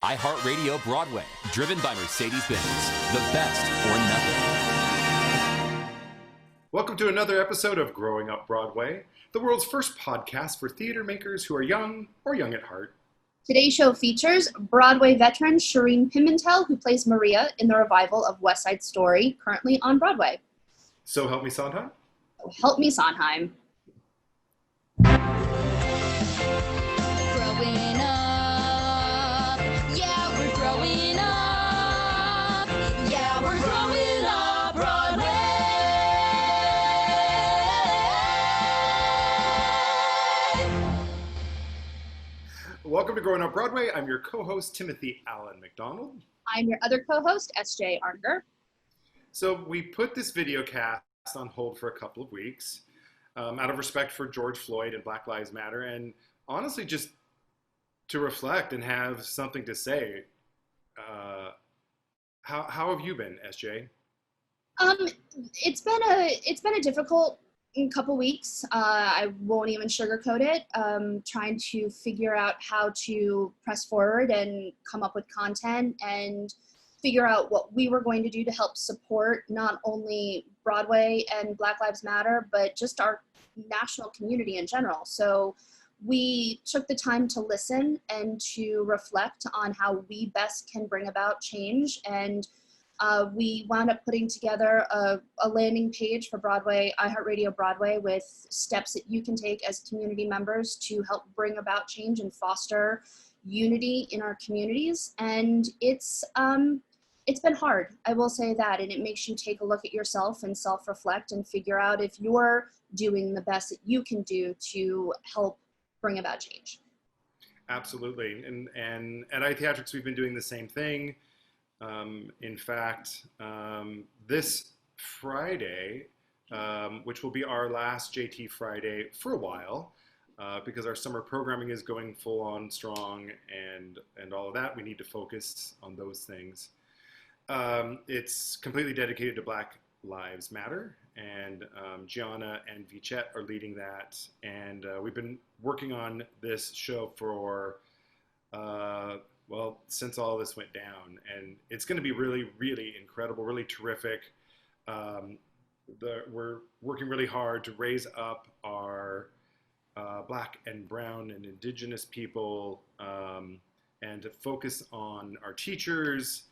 iHeartRadio Broadway, driven by Mercedes-Benz. The best or nothing. Welcome to another episode of Growing Up Broadway, the world's first podcast for theater makers who are young or young at heart. Today's show features Broadway veteran Shereen Pimentel, who plays Maria in the revival of West Side Story, currently on Broadway. So help me, Sondheim? Help me, Sondheim. Growing up, yeah, we're growing up, yeah, we're growing up Broadway. Welcome to Growing Up Broadway. I'm your co-host, Timothy Allen McDonald. I'm your other co-host, S.J. Arnger. So we put this video cast on hold for a couple of weeks out of respect for George Floyd and Black Lives Matter, and honestly just to reflect and have something to say. How have you been, SJ? It's been a difficult couple weeks. I won't even sugarcoat it. Trying to figure out how to press forward and come up with content and figure out what we were going to do to help support not only Broadway and Black Lives Matter, but just our national community in general. So we took the time to listen and to reflect on how we best can bring about change. And we wound up putting together a landing page for Broadway, iHeartRadio Broadway, with steps that you can take as community members to help bring about change and foster unity in our communities. And it's been hard, I will say that, and it makes you take a look at yourself and self-reflect and figure out if you're doing the best that you can do to help bring about change. Absolutely, and at iTheatrics we've been doing the same thing. In fact, this Friday, which will be our last JT Friday for a while, because our summer programming is going full on strong and all of that, we need to focus on those things. It's completely dedicated to Black Lives Matter, and Gianna and Vichette are leading that, and we've been working on this show for since all this went down, and it's going to be really, really incredible, really terrific. We're working really hard to raise up our Black and Brown and Indigenous people, and to focus on our teachers,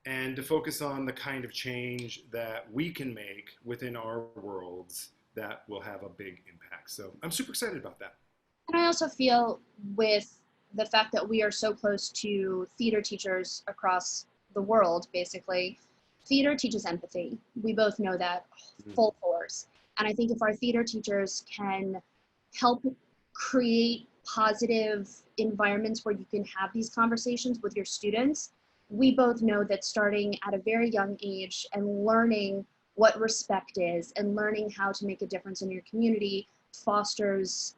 and to focus on the kind of change that we can make within our worlds that will have a big impact. So I'm super excited about that. And I also feel with the fact that we are so close to theater teachers across the world, basically, theater teaches empathy. We both know that full force. And I think if our theater teachers can help create positive environments where you can have these conversations with your students, we both know that starting at a very young age and learning what respect is and learning how to make a difference in your community fosters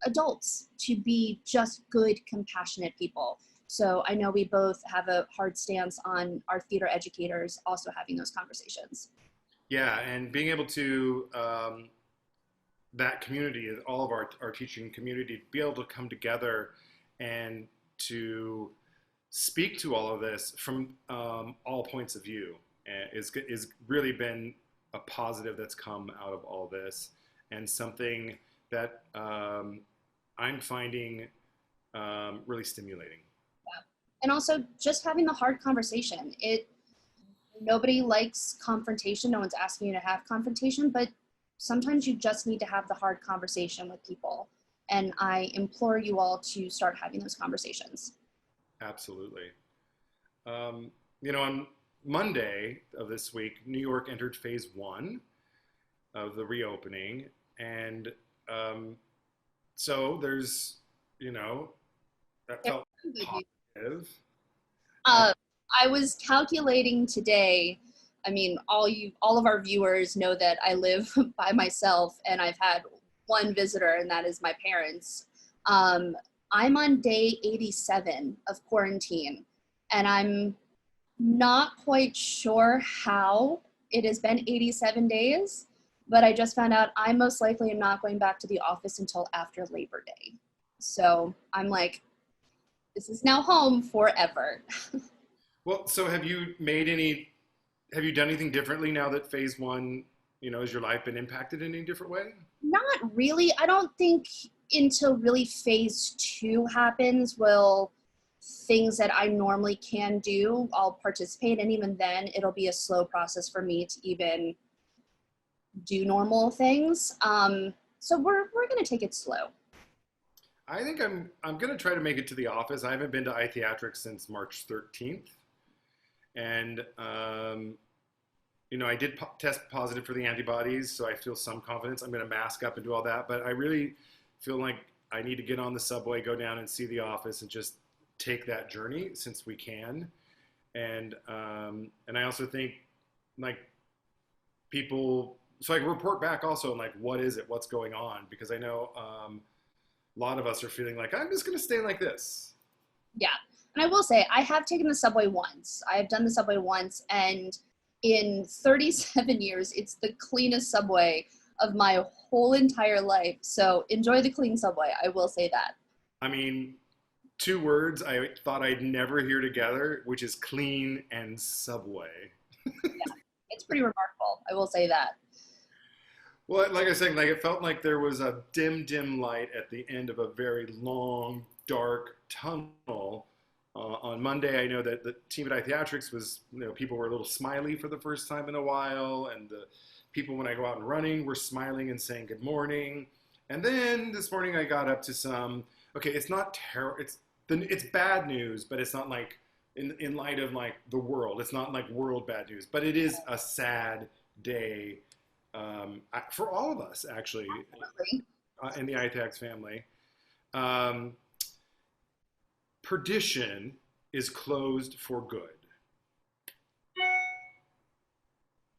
adults to be just good, compassionate people. So I know we both have a hard stance on our theater educators also having those conversations. Yeah, and being able to, that community, all of our teaching community, be able to come together and to speak to all of this from all points of view is really been a positive that's come out of all this, and something that I'm finding really stimulating. Yeah. And also just having the hard conversation. Nobody likes confrontation. No one's asking you to have confrontation, but sometimes you just need to have the hard conversation with people. And I implore you all to start having those conversations. Absolutely. On Monday of this week, New York entered phase 1 of the reopening. And so there's, that felt positive. I was calculating today. I mean, all of our viewers know that I live by myself, and I've had one visitor, and that is my parents. I'm on day 87 of quarantine, and I'm not quite sure how it has been 87 days, but I just found out I most likely am not going back to the office until after Labor Day. So I'm like, This is now home forever. Well, so have you done anything differently now that phase one, has your life been impacted in any different way? Not really. I don't think until really phase two happens will things that I normally can do, I'll participate. And even then, it'll be a slow process for me to even do normal things. So we're going to take it slow. I think I'm going to try to make it to the office. I haven't been to iTheatrics since March 13th. And, I did test positive for the antibodies, so I feel some confidence. I'm going to mask up and do all that. But I really feel like I need to get on the subway, go down and see the office and just take that journey since we can. And I also think like people, so I can report back also on like, what is it? What's going on? Because I know a lot of us are feeling like, I'm just going to stay like this. Yeah. And I will say, I have taken the subway once. I have done the subway once, and in 37 years, it's the cleanest subway of my whole entire life. So enjoy the clean subway. I will say that. I mean, two words I thought I'd never hear together, which is clean and subway. Yeah, it's pretty remarkable. I will say that. Well, like I said, like it felt like there was a dim light at the end of a very long, dark tunnel. On Monday, I know that the team at iTheatrics was, people were a little smiley for the first time in a while, and the people when I go out and running were smiling and saying good morning. And then this morning I got up to some, okay, it's not terrible, it's bad news, but it's not like in light of like the world, it's not like world bad news, but it is a sad day for all of us actually in the iTheatrics family. Perdition is closed for good.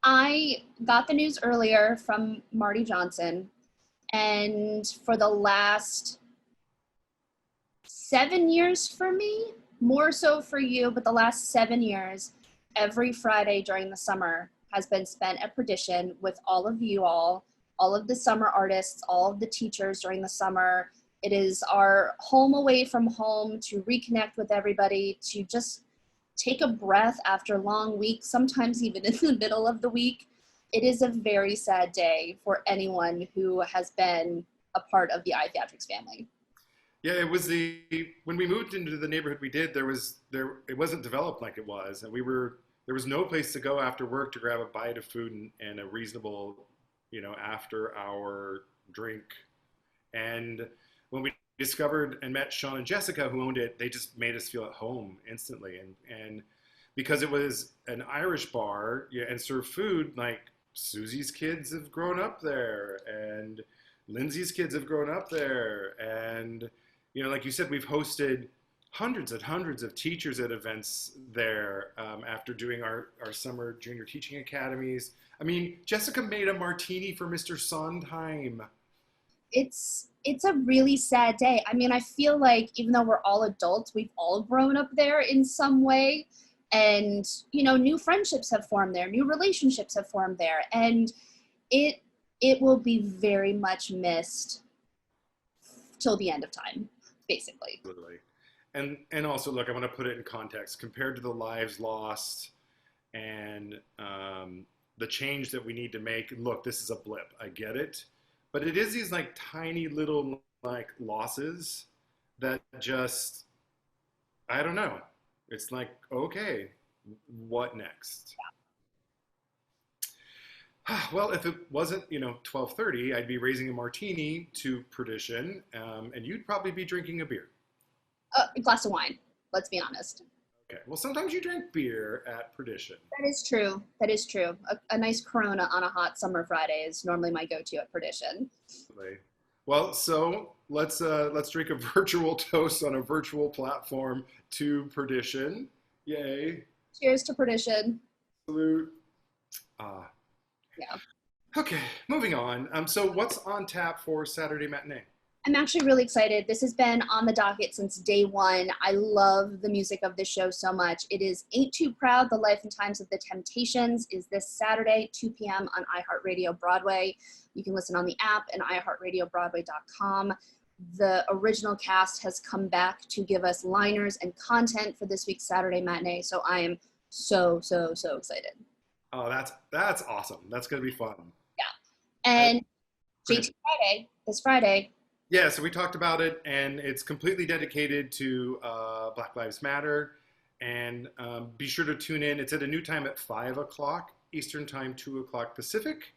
I got the news earlier from Marty Johnson, and for the last 7 years for me, more so for you, but the last 7 years, every Friday during the summer has been spent at Perdition with all of you all of the summer artists, all of the teachers during the summer. It is our home away from home to reconnect with everybody, to just take a breath after long weeks, sometimes even in the middle of the week. It is a very sad day for anyone who has been a part of the iTheatrics family. Yeah, it was when we moved into the neighborhood we did, it wasn't developed like it was. And there was no place to go after work to grab a bite of food and a reasonable, after hour drink. And when we discovered and met Sean and Jessica who owned it, they just made us feel at home instantly. And because it was an Irish bar and served food, like Susie's kids have grown up there and Lindsay's kids have grown up there. And, like you said, we've hosted hundreds and hundreds of teachers at events there after doing our summer junior teaching academies. I mean, Jessica made a martini for Mr. Sondheim. It's a really sad day. I mean, I feel like even though we're all adults, we've all grown up there in some way. And, new friendships have formed there, new relationships have formed there. And it will be very much missed till the end of time, basically. Literally. And also, look, I want to put it in context. Compared to the lives lost and the change that we need to make, look, this is a blip. I get it. But it is these like tiny little like losses that just, I don't know. It's like, okay, what next? Yeah. Well, if it wasn't, 12:30, I'd be raising a martini to Perdition, and you'd probably be drinking a beer. A glass of wine, let's be honest. Okay. Well, sometimes you drink beer at Perdition. That is true. That is true. A nice Corona on a hot summer Friday is normally my go-to at Perdition. Well, so let's drink a virtual toast on a virtual platform to Perdition. Yay! Cheers to Perdition. Salute. Yeah. Okay, moving on. So what's on tap for Saturday matinee? I'm actually really excited. This has been on the docket since day one. I love the music of this show so much. It is Ain't Too Proud, The Life and Times of the Temptations is this Saturday, 2 p.m. on iHeartRadio Broadway. You can listen on the app and iHeartRadioBroadway.com. the original cast has come back to give us liners and content for this week's Saturday matinee. So I am so excited. Oh, that's awesome. That's going to be fun. Yeah. And JT Friday, this Friday. Yeah, so we talked about it, and it's completely dedicated to Black Lives Matter. And be sure to tune in. It's at a new time at 5 o'clock Eastern Time, 2 o'clock Pacific.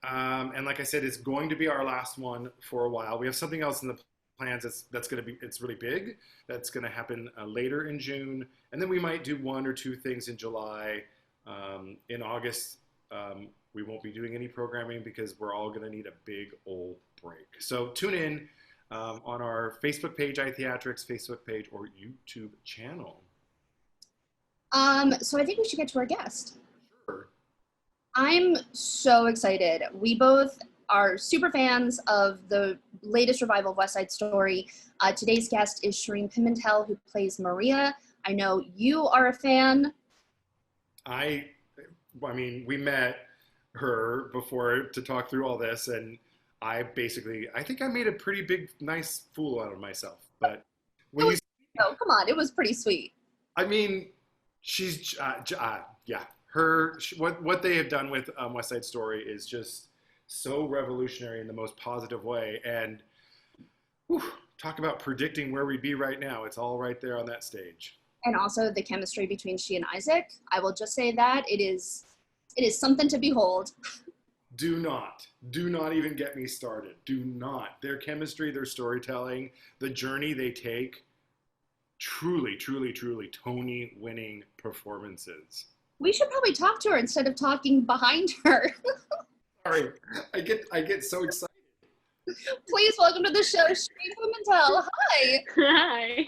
And like I said, it's going to be our last one for a while. We have something else in the plans that's going to be, it's really big. That's going to happen later in June. And then we might do 1 or 2 things in July. In August, we won't be doing any programming because we're all going to need a big old break. So tune in on our Facebook page, iTheatrics, Facebook page, or YouTube channel. So I think we should get to our guest. Sure. I'm so excited. We both are super fans of the latest revival of West Side Story. Today's guest is Shereen Pimentel, who plays Maria. I know you are a fan. I mean, we met her before to talk through all this, and I think I made a pretty big, nice fool out of myself. But when oh, come on, it was pretty sweet. I mean, she's yeah. What they have done with West Side Story is just so revolutionary in the most positive way. And whew, talk about predicting where we'd be right now. It's all right there on that stage. And also the chemistry between she and Isaac. I will just say that it is something to behold. Do not even get me started. Do not. Their chemistry, their storytelling, the journey they take, truly Tony-winning performances. We should probably talk to her instead of talking behind her. Sorry, I get so excited. Please welcome to the show, Shereen Pimentel. Hi. Hi.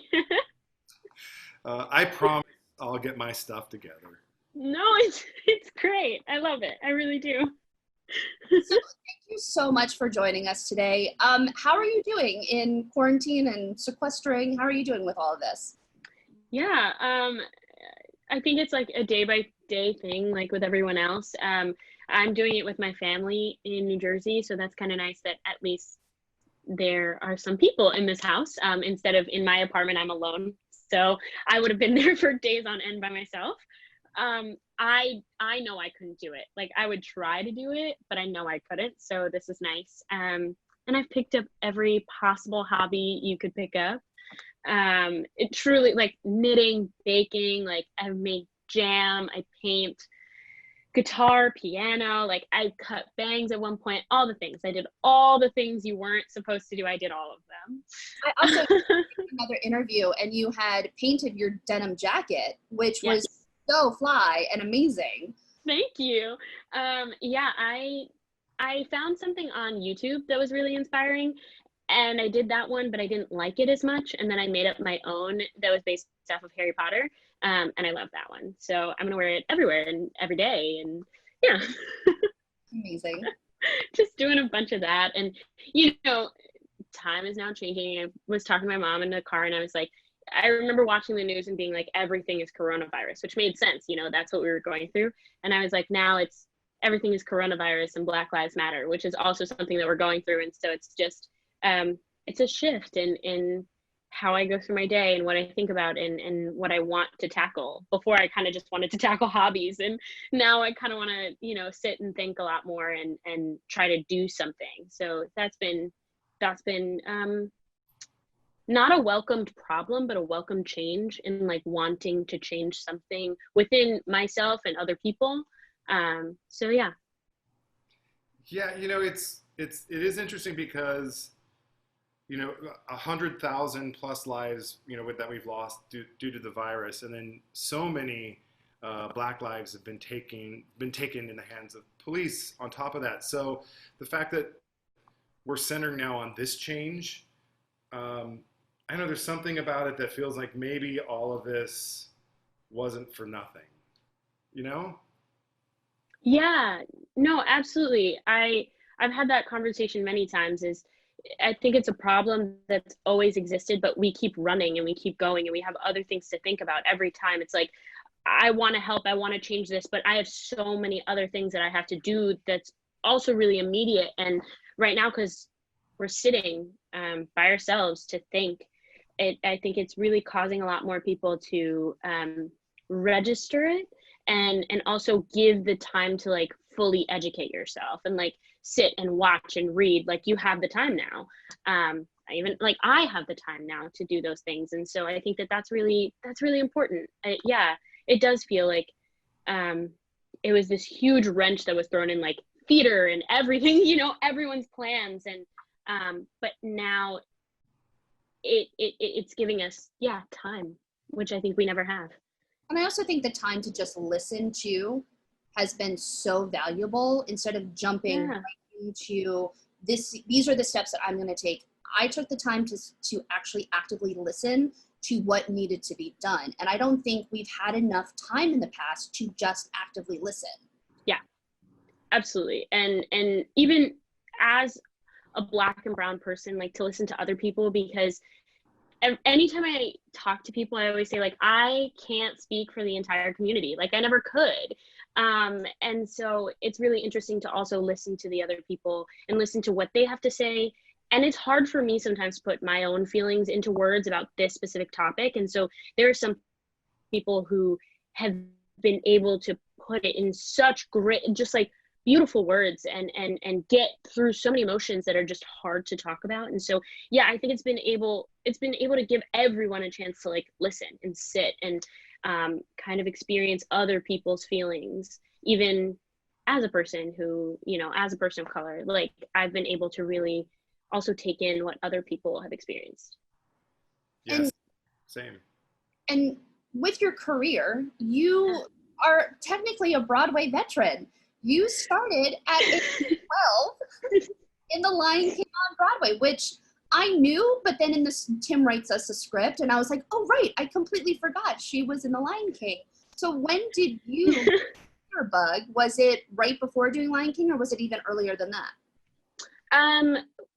I promise I'll get my stuff together. No, it's great. I love it. I really do. So thank you so much for joining us today. How are you doing in quarantine and sequestering? How are you doing with all of this? Yeah, I think it's like a day by day thing, like with everyone else. I'm doing it with my family in New Jersey, so that's kind of nice that at least there are some people in this house. Instead of in my apartment, I'm alone. So I would have been there for days on end by myself. I know I couldn't do it. Like I would try to do it, but I know I couldn't. So this is nice. And I've picked up every possible hobby you could pick up. It truly, like knitting, baking, like I make jam, I paint, guitar, piano, like I cut bangs at one point, all the things. I did all the things you weren't supposed to do. I did all of them. I also did another interview and you had painted your denim jacket, which was so fly and amazing. Thank you. Yeah, I found something on YouTube that was really inspiring and I did that one, but I didn't like it as much. And then I made up my own that was based off of Harry Potter. And I love that one. So I'm gonna wear it everywhere and every day. And yeah. Amazing. Just doing a bunch of that. And you know, time is now changing. I was talking to my mom in the car and I was like, I remember watching the news and being like, everything is coronavirus, which made sense. You know, that's what we were going through. And I was like, now it's everything is coronavirus and Black Lives Matter, which is also something that we're going through. And so it's just, it's a shift in how I go through my day and what I think about and what I want to tackle. Before I kind of just wanted to tackle hobbies. And now I kind of want to, you know, sit and think a lot more and try to do something. So that's been not a welcomed problem, but a welcome change in like wanting to change something within myself and other people. So yeah. Yeah, you know, it is interesting because, you know, 100,000 plus lives, you know, that we've lost due to the virus, and then so many Black lives have been taken in the hands of police on top of that. So the fact that we're centering now on this change, I know there's something about it that feels like maybe all of this wasn't for nothing, you know? Yeah, no, absolutely. I've had that conversation many times. I think it's a problem that's always existed, but we keep running and we keep going and we have other things to think about every time. It's like, I want to help, I want to change this, but I have so many other things that I have to do that's also really immediate. And right now, because we're sitting by ourselves to think. I think it's really causing a lot more people to register it and also give the time to like fully educate yourself and like sit and watch and read. Like you have the time now. I have the time now to do those things. And so I think that's really important. It does feel like it was this huge wrench that was thrown in like theater and everything, you know, everyone's plans. And but now it's giving us time, which I think we never have. And I also think the time to just listen to has been so valuable instead of jumping right into this. These are the steps that I'm going to take. I took the time to actually actively listen to what needed to be done. And I don't think we've had enough time in the past to just actively listen. Yeah, absolutely. And even as a Black and brown person, like to listen to other people, because anytime I talk to people, I always say like, I can't speak for the entire community. Like I never could. And so it's really interesting to also listen to the other people and listen to what they have to say. And it's hard for me sometimes to put my own feelings into words about this specific topic. And so there are some people who have been able to put it in such great, just like beautiful words and get through so many emotions that are just hard to talk about. And so, I think it's been able to give everyone a chance to like listen and sit and kind of experience other people's feelings, even as a person who, you know, as a person of color, like I've been able to really also take in what other people have experienced. Yes, same. And with your career, you are technically a Broadway veteran. You started at age 12 in The Lion King on Broadway, which I knew, but then in this, Tim writes us a script, and I was like, oh, right, I completely forgot she was in The Lion King. So when did you get your bug? Was it right before doing Lion King, or was it even earlier than that?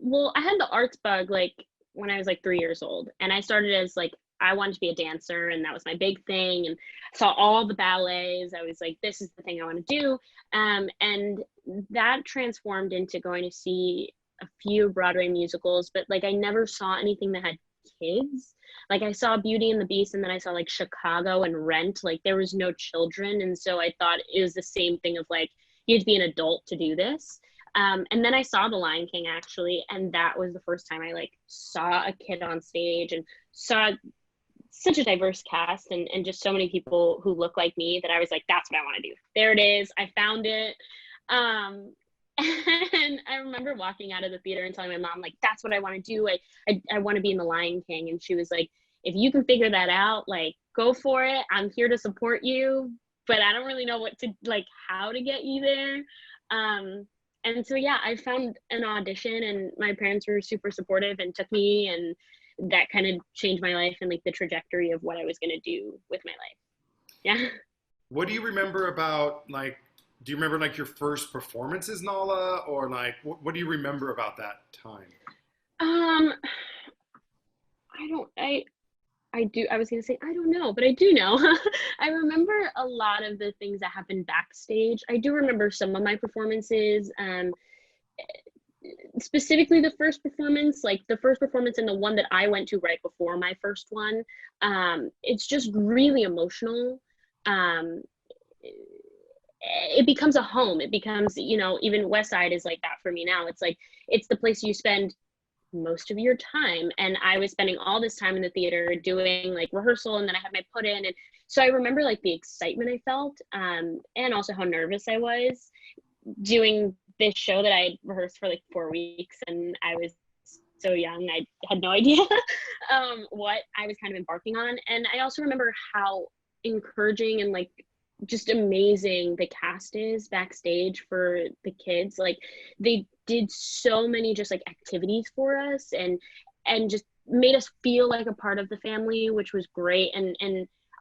Well, I had the arts bug like when I was like 3 years old, and I started as like, I wanted to be a dancer, and that was my big thing, and saw all the ballets. I was like, this is the thing I want to do. And that transformed into going to see a few Broadway musicals, but like I never saw anything that had kids. Like I saw Beauty and the Beast, and then I saw like Chicago and Rent. Like there was no children, and so I thought it was the same thing of like, you have to be an adult to do this. And then I saw The Lion King actually, and that was the first time I like saw a kid on stage and saw such a diverse cast and just so many people who look like me that I was like, that's what I want to do. There it is. I found it. And I remember walking out of the theater and telling my mom, like, that's what I want to do. I want to be in The Lion King. And she was like, if you can figure that out, like, go for it. I'm here to support you, but I don't really know how to get you there. And so, I found an audition, and my parents were super supportive and took me, and that kind of changed my life and like the trajectory of what I was going to do with my life. Yeah. What do you remember about do you remember like your first performances, Nala, or like what do you remember about that time? I was going to say, I don't know, but I do know. I remember a lot of the things that happened backstage. I do remember some of my performances, specifically the first performance and the one that I went to right before my first one. It's just really emotional. It becomes a home. It becomes, even West Side is like that for me now. It's like, it's the place you spend most of your time. And I was spending all this time in the theater doing like rehearsal, and then I had my put in. And so I remember like the excitement I felt, and also how nervous I was doing this show that I rehearsed for like 4 weeks, and I was so young, I had no idea what I was kind of embarking on. And I also remember how encouraging and like just amazing the cast is backstage for the kids. Like they did so many just like activities for us and just made us feel like a part of the family, which was great. And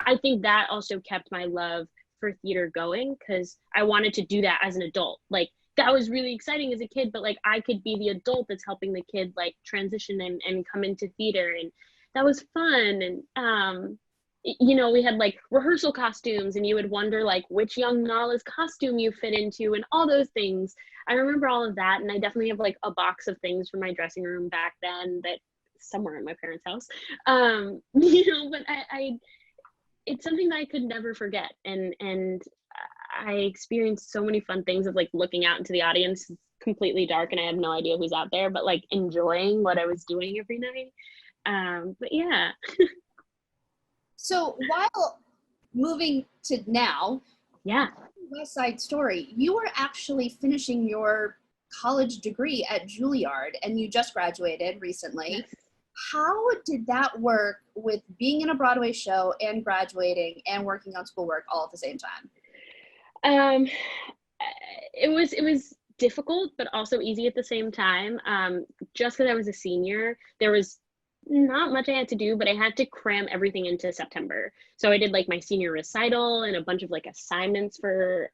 I think that also kept my love for theater going, because I wanted to do that as an adult. Like that was really exciting as a kid, but like I could be the adult that's helping the kid like transition and come into theater, and that was fun. And you know, we had like rehearsal costumes, and you would wonder like which young Nala's costume you fit into and all those things. I remember all of that, and I definitely have like a box of things from my dressing room back then that somewhere in my parents' house. You know, but I it's something that I could never forget, and I experienced so many fun things of like looking out into the audience. It's completely dark and I have no idea who's out there, but like enjoying what I was doing every night. But yeah. So while moving to now, Yeah. West Side Story, you were actually finishing your college degree at Juilliard and you just graduated recently. Yes. How did that work with being in a Broadway show and graduating and working on schoolwork all at the same time? It was difficult, but also easy at the same time. Just because I was a senior, there was not much I had to do, but I had to cram everything into September. So I did like my senior recital and a bunch of like assignments for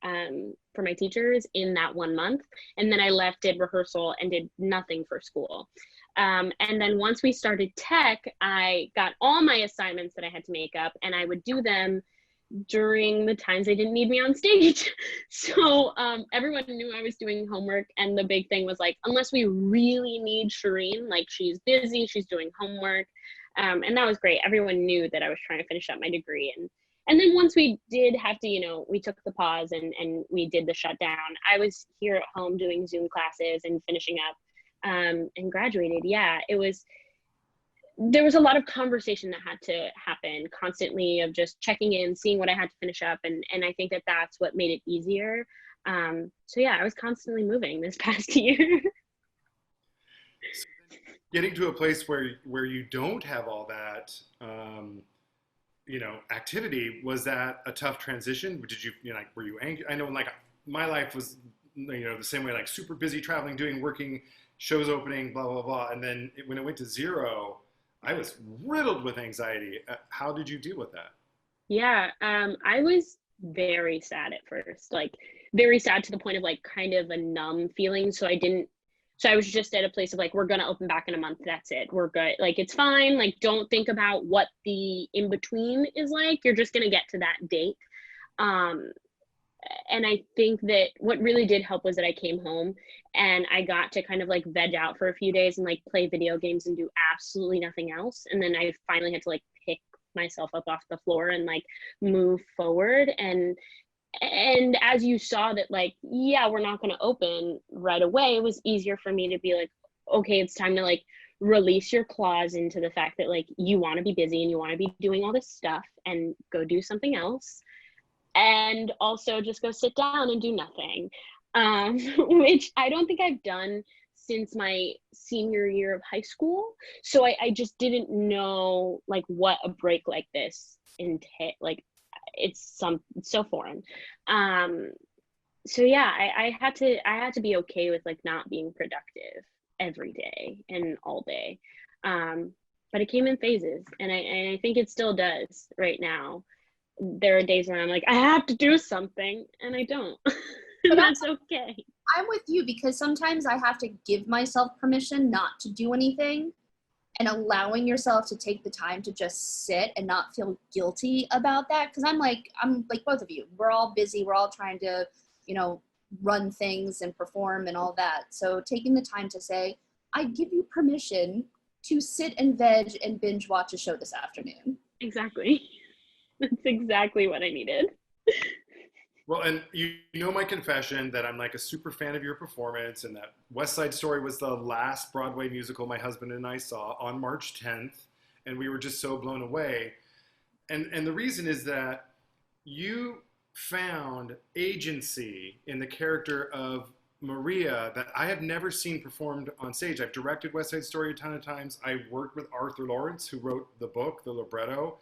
my teachers in that 1 month. And then I left, did rehearsal, and did nothing for school. And then once we started tech, I got all my assignments that I had to make up, and I would do them during the times they didn't need me on stage. So everyone knew I was doing homework, and the big thing was like, unless we really need Shereen, like she's busy, she's doing homework. And that was great. Everyone knew that I was trying to finish up my degree. And then once we did have to, you know, we took the pause and we did the shutdown, I was here at home doing Zoom classes and finishing up and graduated. Yeah, there was a lot of conversation that had to happen constantly of just checking in, seeing what I had to finish up. And I think that that's what made it easier. So yeah, I was constantly moving this past year. Getting to a place where you don't have all that, you know, activity, was that a tough transition? Did you, you know, like, were you angry? I know like my life was, you know, the same way, like super busy traveling, working, shows opening, blah, blah, blah. And then when it went to zero, I was riddled with anxiety. How did you deal with that? Yeah, I was very sad at first, like very sad to the point of like kind of a numb feeling. So I was just at a place of like, we're gonna open back in a month. That's it. We're good. Like, it's fine. Like, don't think about what the in between is like. You're just gonna get to that date. And I think that what really did help was that I came home and I got to kind of like veg out for a few days and like play video games and do absolutely nothing else. And then I finally had to like pick myself up off the floor and like move forward. And as you saw that, like, yeah, we're not going to open right away, it was easier for me to be like, okay, it's time to like release your claws into the fact that like you want to be busy and you want to be doing all this stuff and go do something else. And also just go sit down and do nothing, which I don't think I've done since my senior year of high school. So I just didn't know like what a break like this entail. Like, it's so foreign. So yeah, I had to be okay with like not being productive every day and all day. But it came in phases, and I think it still does right now. There are days where I'm like, I have to do something, and I don't. And that's okay. I'm with you, because sometimes I have to give myself permission not to do anything, and allowing yourself to take the time to just sit and not feel guilty about that. Because I'm like both of you. We're all busy. We're all trying to, you know, run things and perform and all that. So taking the time to say, I give you permission to sit and veg and binge watch a show this afternoon. Exactly. That's exactly what I needed. Well, and you know my confession that I'm like a super fan of your performance, and that West Side Story was the last Broadway musical my husband and I saw on March 10th, and we were just so blown away. And the reason is that you found agency in the character of Maria that I have never seen performed on stage. I've directed West Side Story a ton of times. I worked with Arthur Lawrence, who wrote the book, the libretto,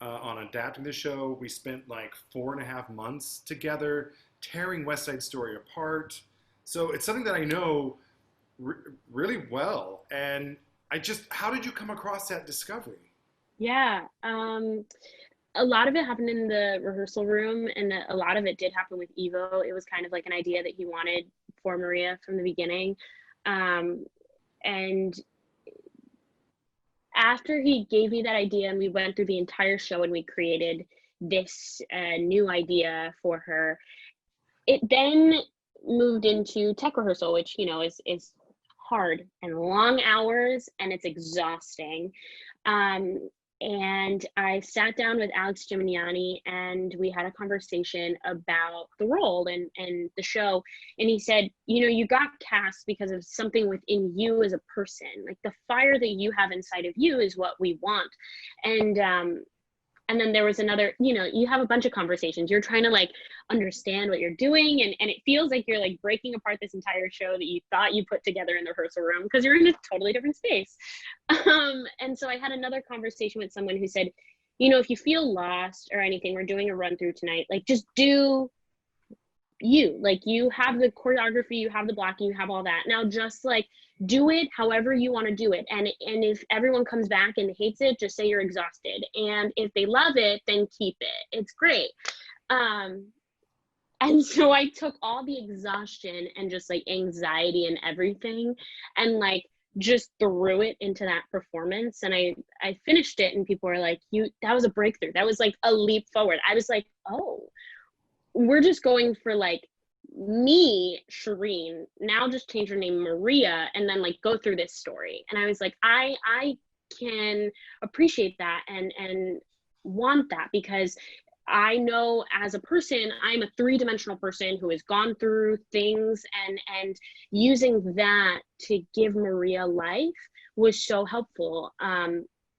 on adapting the show. We spent like 4.5 months together tearing West Side Story apart. So it's something that I know really well. And how did you come across that discovery? Yeah. A lot of it happened in the rehearsal room, and a lot of it did happen with Evo. It was kind of like an idea that he wanted for Maria from the beginning. And after he gave me that idea and we went through the entire show and we created this new idea for her, it then moved into tech rehearsal, which, you know, is hard and long hours and it's exhausting. And I sat down with Alex Gimignani and we had a conversation about the role and the show. And he said, you know, you got cast because of something within you as a person. Like the fire that you have inside of you is what we want. And then there was another, you know, you have a bunch of conversations. You're trying to like understand what you're doing. And it feels like you're like breaking apart this entire show that you thought you put together in the rehearsal room because you're in a totally different space. And so I had another conversation with someone who said, you know, if you feel lost or anything, we're doing a run through tonight, like just do you, like you have the choreography, you have the blocking, you have all that. Now just like do it however you want to do it. And if everyone comes back and hates it, just say you're exhausted. And if they love it, then keep it. It's great. And so I took all the exhaustion and just like anxiety and everything and like just threw it into that performance. And I finished it and people were like, that was a breakthrough. That was like a leap forward. I was like, oh, we're just going for like me, Shereen, now just change her name Maria and then like go through this story. And I was like, I can appreciate that and want that because I know as a person, I'm a three-dimensional person who has gone through things and using that to give Maria life was so helpful.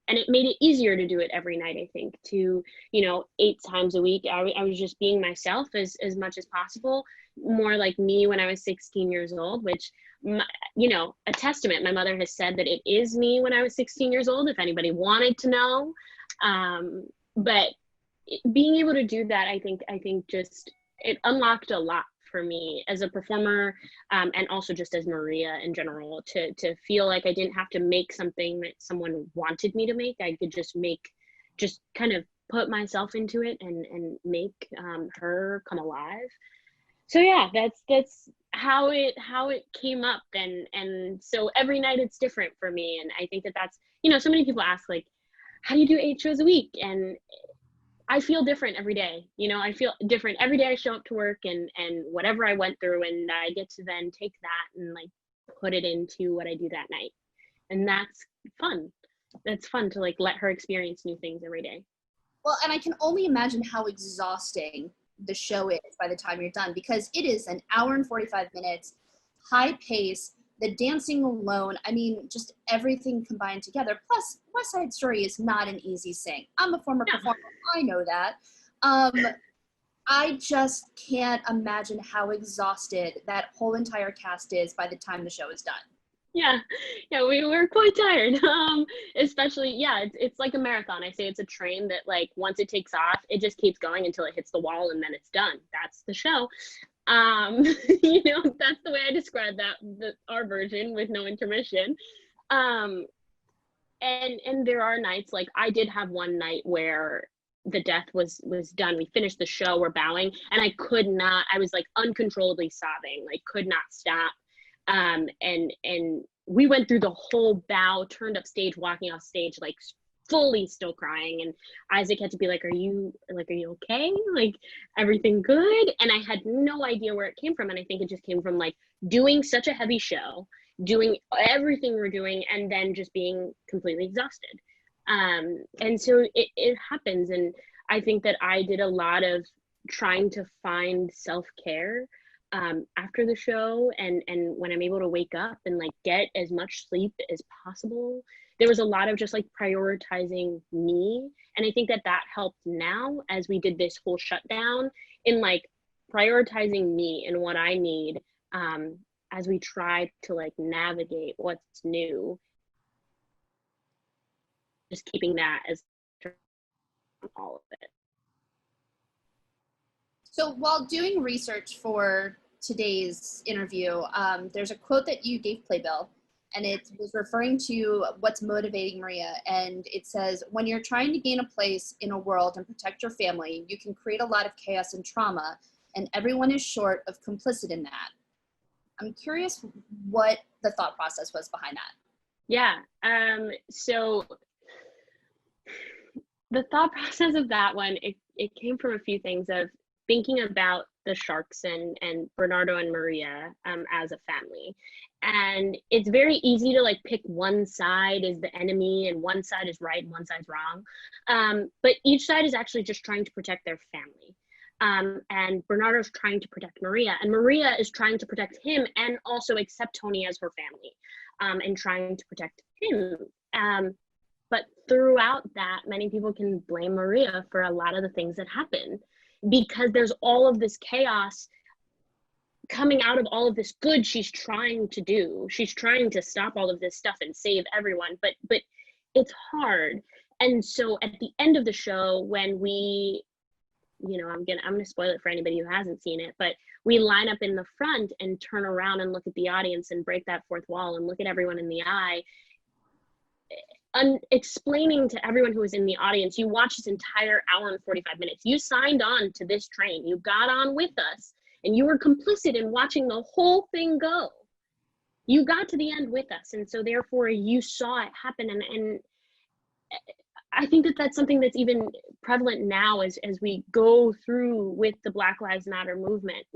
And it made it easier to do it every night, I think, to, you know, 8 times a week. I was just being myself as much as possible, more like me when I was 16 years old, which, you know, a testament. My mother has said that it is me when I was 16 years old, if anybody wanted to know. But being able to do that, I think just, it unlocked a lot for me as a performer, and also just as Maria in general, to feel like I didn't have to make something that someone wanted me to make. I could just kind of put myself into it and make her come alive. So yeah, that's how it came up, and so every night it's different for me. And I think that's, you know, so many people ask like, how do you do 8 shows a week? And I feel different every day. You know, I feel different every day I show up to work and whatever I went through, and I get to then take that and like put it into what I do that night. And that's fun. That's fun to like let her experience new things every day. Well, and I can only imagine how exhausting the show is by the time you're done, because it is an hour and 45 minutes, high pace, the dancing alone. I mean, just everything combined together. Plus, West Side Story is not an easy sing. I'm a former performer. I know that. I just can't imagine how exhausted that whole entire cast is by the time the show is done. Yeah, we were quite tired. Especially, it's like a marathon. I say it's a train that like once it takes off, it just keeps going until it hits the wall and then it's done. That's the show. You know, that's the way I describe that, our version with no intermission. And there are nights, like I did have one night where the death was done. We finished the show, we're bowing, and I was like uncontrollably sobbing, like could not stop. And we went through the whole bow, turned up stage, walking off stage, like fully still crying. And Isaac had to be like, are you okay? Like, everything good? And I had no idea where it came from. And I think it just came from like doing such a heavy show, doing everything we're doing, and then just being completely exhausted. And so it happens. And I think that I did a lot of trying to find self-care after the show, and when I'm able to wake up and like get as much sleep as possible. There was a lot of just like prioritizing me. And I think that helped now as we did this whole shutdown, in like prioritizing me and what I need, as we try to like navigate what's new. Just keeping that as all of it. So while doing research for today's interview, there's a quote that you gave Playbill, and it was referring to what's motivating Maria. And it says, when you're trying to gain a place in a world and protect your family, you can create a lot of chaos and trauma, and everyone is short of complicit in that. I'm curious what the thought process was behind that. Yeah. So the thought process of that one, it came from a few things of thinking about the Sharks and Bernardo and Maria as a family. And it's very easy to like pick one side is the enemy and one side is right and one side's wrong. But each side is actually just trying to protect their family. And Bernardo's trying to protect Maria, and Maria is trying to protect him and also accept Tony as her family, and trying to protect him. But throughout that, many people can blame Maria for a lot of the things that happen because there's all of this chaos coming out of all of this good she's trying to do. She's trying to stop all of this stuff and save everyone, but it's hard. And so at the end of the show, when we, I'm gonna spoil it for anybody who hasn't seen it, but we line up in the front and turn around and look at the audience and break that fourth wall and look at everyone in the eye, explaining to everyone who was in the audience, you watched this entire hour and 45 minutes. You signed on to this train. You got on with us, and you were complicit in watching the whole thing go. You got to the end with us, and so therefore you saw it happen. And I think that that's something that's even prevalent now as we go through with the Black Lives Matter movement.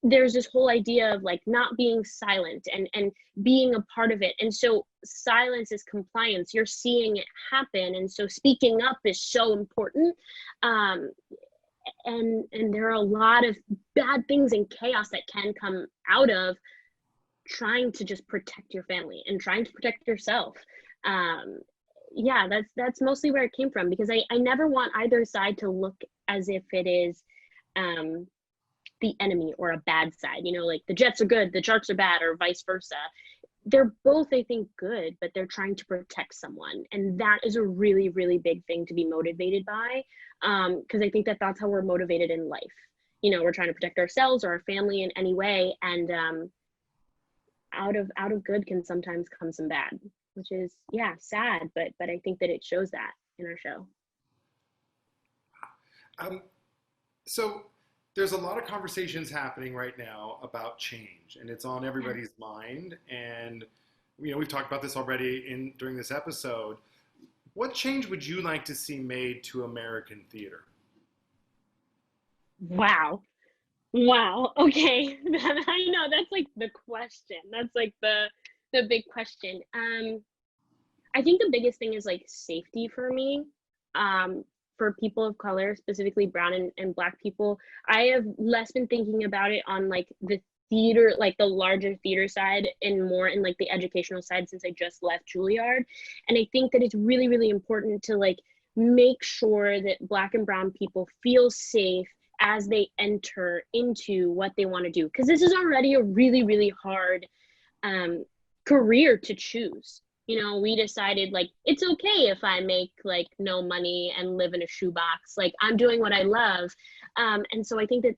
There's this whole idea of like not being silent and being a part of it. And so silence is compliance. You're seeing it happen. And so speaking up is so important. And there are a lot of bad things and chaos that can come out of trying to just protect your family and trying to protect yourself. Yeah, that's mostly where it came from, because I never want either side to look as if it is the enemy or a bad side, like the Jets are good, the Sharks are bad, or vice versa. They're both, I think, good, but they're trying to protect someone. And that is a really, really big thing to be motivated by, because I think that that's how we're motivated in life. We're trying to protect ourselves or our family in any way. And out of good can sometimes come some bad, which is, yeah, sad, but I think that it shows that in our show. So there's a lot of conversations happening right now about change, and it's on everybody's mind. And we've talked about this already during this episode. What change would you like to see made to American theater? Wow. Okay. I know that's like the question. That's like the big question. I think the biggest thing is like safety for me, for people of color, specifically brown and Black people. I have less been thinking about it on like the theater, like the larger theater side, and more in like the educational side since I just left Juilliard. And I think that it's really, really important to like make sure that Black and brown people feel safe as they enter into what they want to do. Because this is already a really, really hard career to choose. We decided like, it's okay if I make like no money and live in a shoebox, like I'm doing what I love. And so I think that,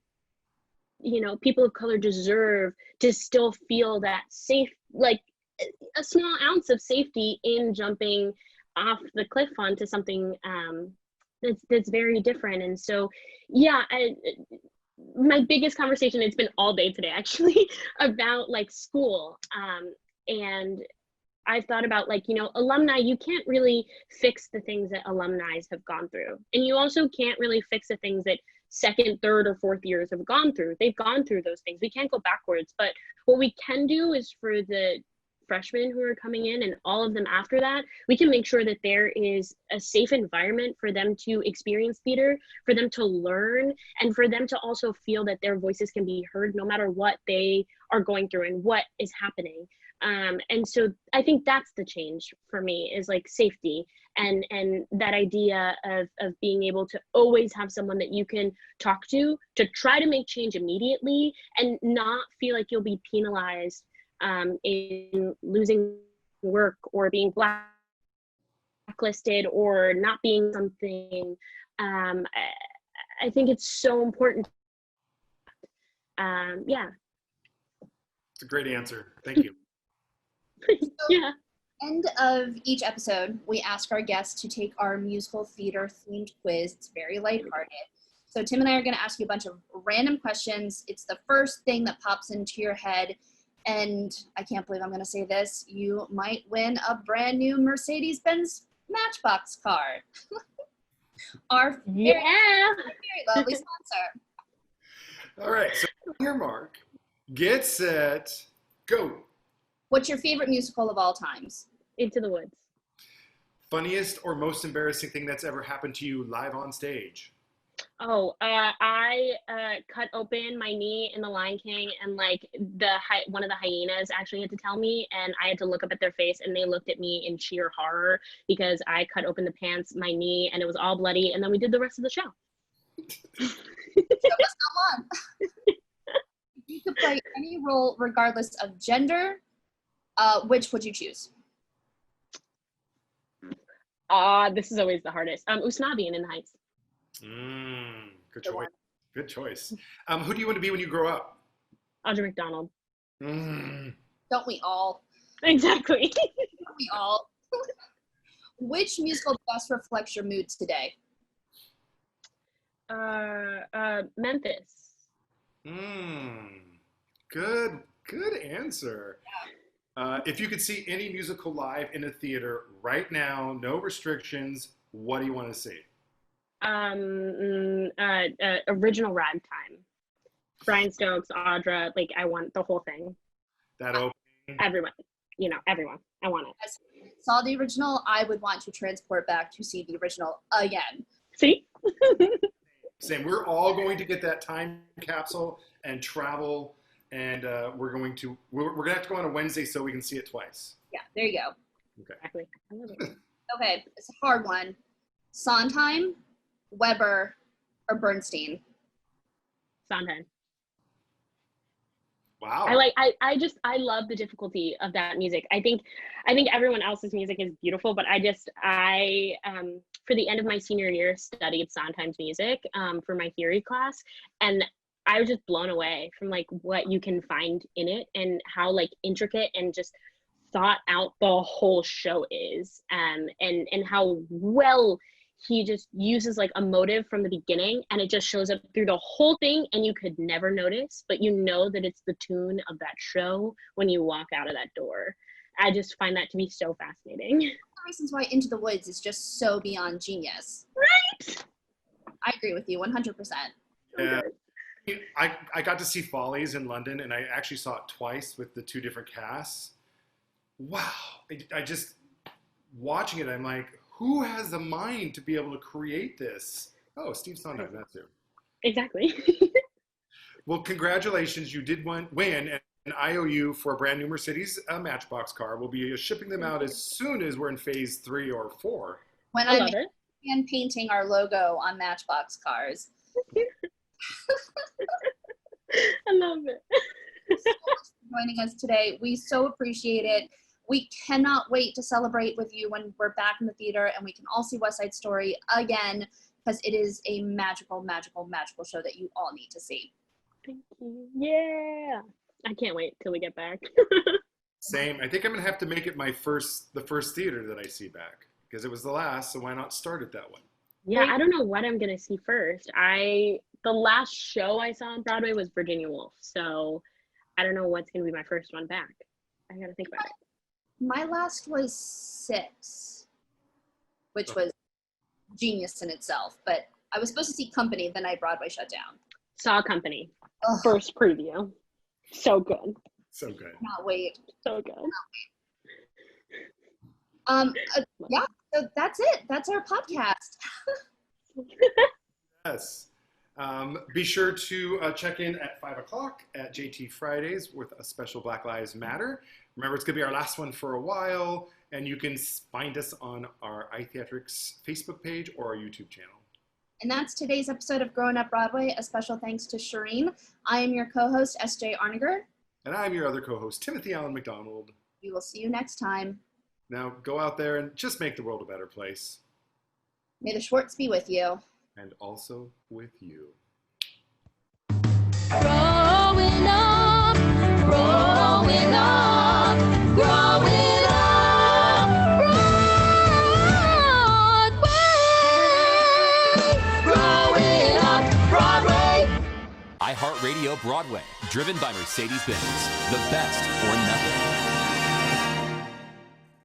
people of color deserve to still feel that safe, like a small ounce of safety in jumping off the cliff onto something that's very different. And so, yeah, my biggest conversation, it's been all day today actually, about like school. And I've thought about like, alumni, you can't really fix the things that alumni have gone through. And you also can't really fix the things that second, third, or fourth years have gone through. They've gone through those things. We can't go backwards. But what we can do is for the freshmen who are coming in and all of them after that, we can make sure that there is a safe environment for them to experience theater, for them to learn, and for them to also feel that their voices can be heard no matter what they are going through and what is happening. And so I think that's the change for me, is like safety and that idea of being able to always have someone that you can talk to try to make change immediately and not feel like you'll be penalized in losing work or being blacklisted or not being something. I think it's so important. Yeah. It's a great answer. Thank you. Yeah. End of each episode, we ask our guests to take our musical theater themed quiz. It's very lighthearted. So Tim and I are going to ask you a bunch of random questions. It's the first thing that pops into your head. And I can't believe I'm going to say this, you might win a brand new Mercedes-Benz Matchbox car. Our very, very lovely sponsor. All right, so on your mark, get set, go. What's your favorite musical of all times? Into the Woods. Funniest or most embarrassing thing that's ever happened to you live on stage? Oh, I cut open my knee in The Lion King, and like one of the hyenas actually had to tell me, and I had to look up at their face, and they looked at me in sheer horror because I cut open the pants, my knee, and it was all bloody. And then we did the rest of the show. Show must go on. If you could play any role regardless of gender, which would you choose? This is always the hardest. Usnavi in the Heights. Good choice. Good choice. Who do you want to be when you grow up? Audrey McDonald. Don't we all? Exactly. Don't we all? Which musical best reflects your mood today? Memphis. Good answer. If you could see any musical live in a theater right now, no restrictions, what do you want to see? Original Ragtime. Brian Stokes, Audra, like I want the whole thing. That opening. Everyone. I want it. As I saw the original, I would want to transport back to see the original again. See? Same. We're all going to get that time capsule and travel, and we're gonna have to go on a Wednesday so we can see it twice. Yeah, there you go. Okay. Exactly. I love it. Okay, it's a hard one. Sondheim, Weber, or Bernstein? Sondheim. Wow. I love the difficulty of that music. I think everyone else's music is beautiful, but I for the end of my senior year studied Sondheim's music for my theory class, and I was just blown away from like what you can find in it and how like intricate and just thought out the whole show is, and how well he just uses like a motive from the beginning, and it just shows up through the whole thing, and you could never notice, but you know that it's the tune of that show when you walk out of that door. I just find that to be so fascinating. One of the reasons why Into the Woods is just so beyond genius. Right? I agree with you 100%. Yeah. I got to see Follies in London, and I actually saw it twice with the two different casts. Wow. I just, watching it, I'm like, who has the mind to be able to create this? Oh, Steve Sondheim, that's it. Exactly. Well, congratulations. You did win an IOU for a brand new Mercedes Matchbox car. We'll be shipping them out as soon as we're in phase 3 or 4. When I I'm love it. hand painting our logo on Matchbox cars. I love it. Thank you so much for joining us today. We so appreciate it. We cannot wait to celebrate with you when we're back in the theater and we can all see West Side Story again, because it is a magical, magical, magical show that you all need to see. Thank you. Yeah. I can't wait till we get back. Same. I think I'm going to have to make it the first theater that I see back, because it was the last, so why not start at that one? Yeah, I don't know what I'm going to see first. The last show I saw on Broadway was Virginia Woolf, so I don't know what's going to be my first one back. I got to think about it. My last was 6, which was genius in itself, but I was supposed to see Company the night Broadway shut down. Saw Company. Ugh. First preview. So good. So good. Cannot wait. So good. Yeah, so that's it. That's our podcast. Yes. Be sure to check in at 5 o'clock at JT Fridays with a special Black Lives Matter. Remember, it's going to be our last one for a while, and you can find us on our iTheatrics Facebook page or our YouTube channel. And that's today's episode of Growing Up Broadway. A special thanks to Shereen. I am your co-host, S.J. Arniger. And I'm your other co-host, Timothy Allen McDonald. We will see you next time. Now, go out there and just make the world a better place. May the Schwartz be with you. And also with you. Growing up, growing up, growing up, Broadway, growing up, Broadway. iHeartRadio Broadway, driven by Mercedes-Benz, the best or nothing.